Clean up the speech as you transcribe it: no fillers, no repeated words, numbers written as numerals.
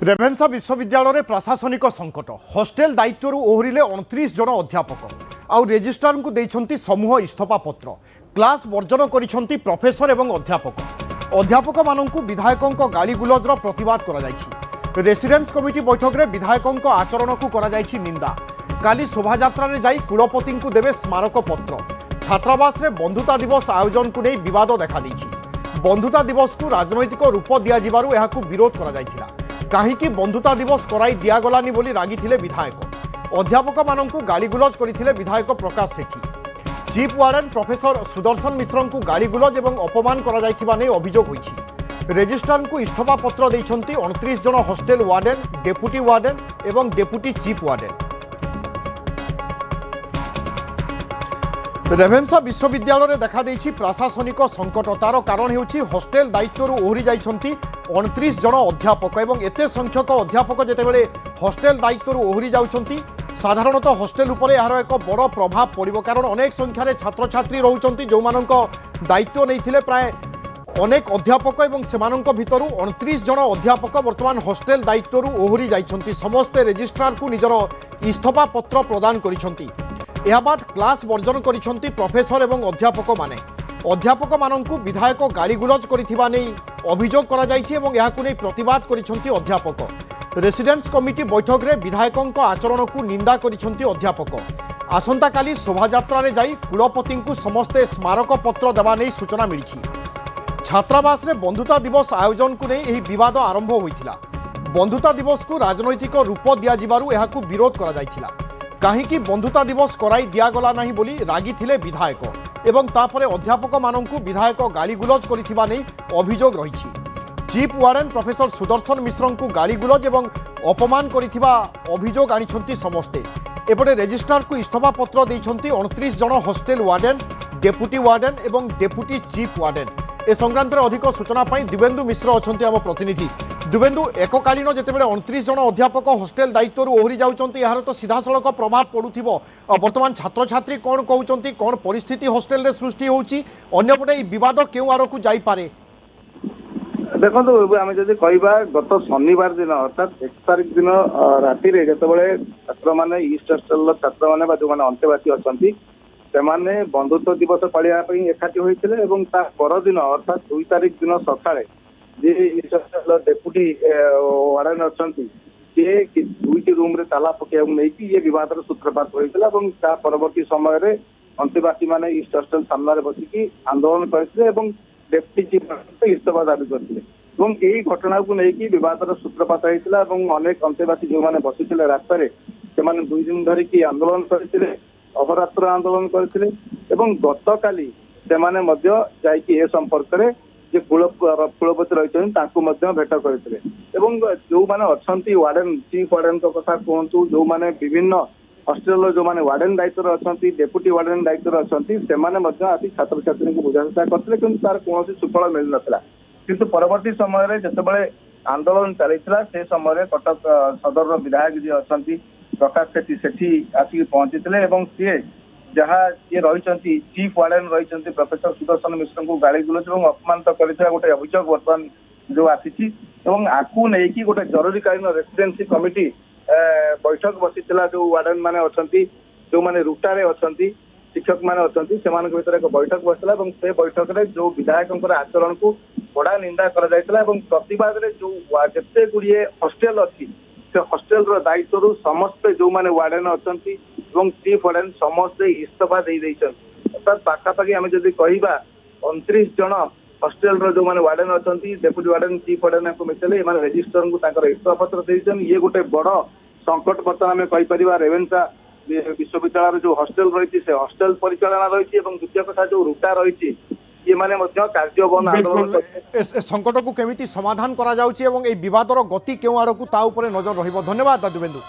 रेभेन्सा विश्वविद्यालय प्रशासनिक संकट हॉस्टेल दायित्व ओहरिले 29 जन अध्यापक आउ रेजिस्ट्रार को देइछंती समूह इस्तफा पत्र क्लास वर्जन करिछंती प्रोफेसर एवं अध्यापक माननकु विधायकों गाली गुलजर प्रतिवाद करा जायछि। रेसिडेंस कमिटी बैठक में विधायकों आचरण को करा जायछि निंदा। काली शोभायात्रा रे जाई कुलपति को देवे स्मारक पत्र। छात्रावास रे बंधुता दिवस आयोजन को नहीं विवाद देखा देछि। बंधुता दिवस को राजनैतिक रूप दिया जिबारु एहाकु विरोध करा जायथिला। काहींकि बंधुता दिवस कराई दियागलानी बोली रागिथिले विधायक। अध्यापक माननकु गालीगुलज करिथिले विधायक प्रकाश सेठी। चीफ वार्डन प्रोफेसर सुदर्शन मिश्र को गालीगुलज एवं अपमान करा जायथिबा नै अभियोग होईछि। रेजिस्ट्रार को इस्तफा पत्र दैछंती 29 जन हॉस्टेल वार्डन, डेपुटी वार्डन एवं डेपुटी चीफ वार्डन। रेभेन्सा विश्वविद्यालय देखा देछि प्रशासनिक संकट। तार कारण हेउछि हॉस्टेल दायित्व ओहरी जाइछंती 29 जन अध्यापक एवं एते संख्यक अध्यापक जेतेबेले हॉस्टेल दायित्व ओहरी जाउछंती साधारणतः हॉस्टेल उपरे यार एक बड़ प्रभाव पड़िबो। कारण अनेक संख्यार छात्र छात्री रहउछंती जो मानक दायित्व नैथिले प्राय अनेक अध्यापक एवं सेमानक भितरु 29 जन अध्यापक वर्तमान हॉस्टेल दायित्व ओहरी जाइछंती। समस्ते रेजिस्ट्रार को निजर इस्तफा पत्र प्रदान करिछंती। यह बाद क्लास वर्जन करिछंती प्रोफेसर एवं अध्यापक माने। अध्यापक माननकु विधायक गालीगुलज करिथिबा नै अभियोग करा जायछि एवं याकु नै प्रतिवाद करिछंती अध्यापक। रेसिडेंस कमिटी बैठक में विधायकों आचरण को निंदा करिछंती अध्यापक। आसंता काली शोभायात्रा रे जाई कुलपति को समस्ते स्मारक पत्र देवा नै सूचना मिलिछि। छात्रावास रे बंधुता दिवस आयोजन को नै एही विवाद आरंभ होइथिला। बंधुता दिवस को राजनैतिक रूप दिया जिबारु एहाकु विरोध करा जायथिला। काहींकि बंधुता दिवस कराई दियागला नहीं बोली रागिथिले विधायक एवं तापरे अध्यापक माननकु विधायक गालीगुलज करिथिबा नै अभियोग रहिछि। चीफ वार्डन प्रोफेसर सुदर्शन मिश्र को गालीगुलज एवं अपमान करिथिबा अभियोग आनिछंती समस्ते। एपटे रेजिस्ट्रार को इस्तफा पत्र दैछंती 29 जन हॉस्टेल वार्डन, डेपुटी वार्डन एवं डेपुटी चीफ वार्डन। ए संक्रांत अधिक सूचना पाई दिवेंदु मिश्र अछंती आम प्रतिनिधि। दिवेंदु, एककालीन जेतेबेले 29 जन अध्यापक हॉस्टेल दायित्व ओहरी जाउछंती यार तो सीधासलख प्रभाव पड़ुथिबो। वर्तमान छात्र छात्री कौन कहउछंती, कौन परिस्थिति हॉस्टेल रे सृष्टि होउची, अन्यपटे ई विवाद केउ आड़कु जाई पारे? देखो आम जब कह गत शनिवार दिन अर्थात 1 तारिख दिन राति जिते छात्र मैंने ईस्ट हॉस्टेल छात्र मैंने जो मैंने अंतेवासी अच्छा से बंधुत्व दिवस पालियापी एकाठी होते परदिन अर्थात 2 तारिख दिन सकाଳେ जे ईस्ट हॉस्टेल डेपुटी वार्डन अच्छा सी 2टी रूम रे ताला पकड़ा नहीं ये बद सूत्रपात होता। परवर्ती समय अंतेवासी मैंने ईस्ट हॉस्टेल सामने बसिकी आंदोलन करते डेप्टी चीफ इस्तफा दाबी करते। यही घटना को लेकिन बद सूत्रपात होता। अनेक अंतेवासी जो मैंने बसी रास्तार से 2 दिन धरिकी आंदोलन करते, अहोरात्र आंदोलन करते। गत काली से संपर्क में जे कुलपति रही भेट करते। जो मैंने अच्छा वार्डन चीफ वार्डन कथा कहतु जो मैंने विभिन्न हॉस्टेल जो मैंने वार्डन दायित्व अच्छा डेपुटी वार्डन दायित्व अच्छा से आसी छात्र छात्री को बुझाशुझा करते कि तार कौन सुफल मिल नाला। किंतु परवर्ती समय जिते आंदोलन चलता से समय कटक सदर विधायक जी अच्छा प्रकाश सेठी सेठी आसिक पहुंची सी जहाँ ये रही चीफ वार्डन रही प्रोफेसर सुदर्शन मिश्र को गाड़ी गुलज और अपमानित कर गोटे अभियोग बर्तमान जो आसी आकू नहीं गोटे जरूरीकालीन रेसिडेंसी कमिटी बैठक बसी जो वार्डन मैंने अच्छा जो मैंने रुटारे अच्छा शिक्षक मैंने अच्छा से भर एक बैठक बसला से बैठक में जो विधायकों आचरण को बड़ा निंदा कर प्रतिवाद जो जिते गुड़िए हॉस्टेल अच्छी से हॉस्टेल दायित्व समस्ते जो मैंने वार्डन अच्छा चीफ वार्डन समस्ते इस्तफा दे अर्थात पाखापाखि आम जब कह 29 जन हॉस्टेल जो मैंने वार्डन अच्छा डेपुटी वार्डन चीफ वार्डन को मिसले रेजिस्ट्रार को इस्तफा पत्र देते। ये गोटे बड़ संकट बर्तमान आम कहीपर रेभेन्सा विश्वविद्यालय जो हॉस्टेल रही से हॉस्टेल परिचालना रही द्वितीय कथा जो रुटा रही ये माने कार्य बंद आंदोलन संकट को केमिति समाधान करा जाउची एवं ए विवादर गति केउ आड़कु ता उपरे नजर रहिबो। धन्यवाद दिवेंदु।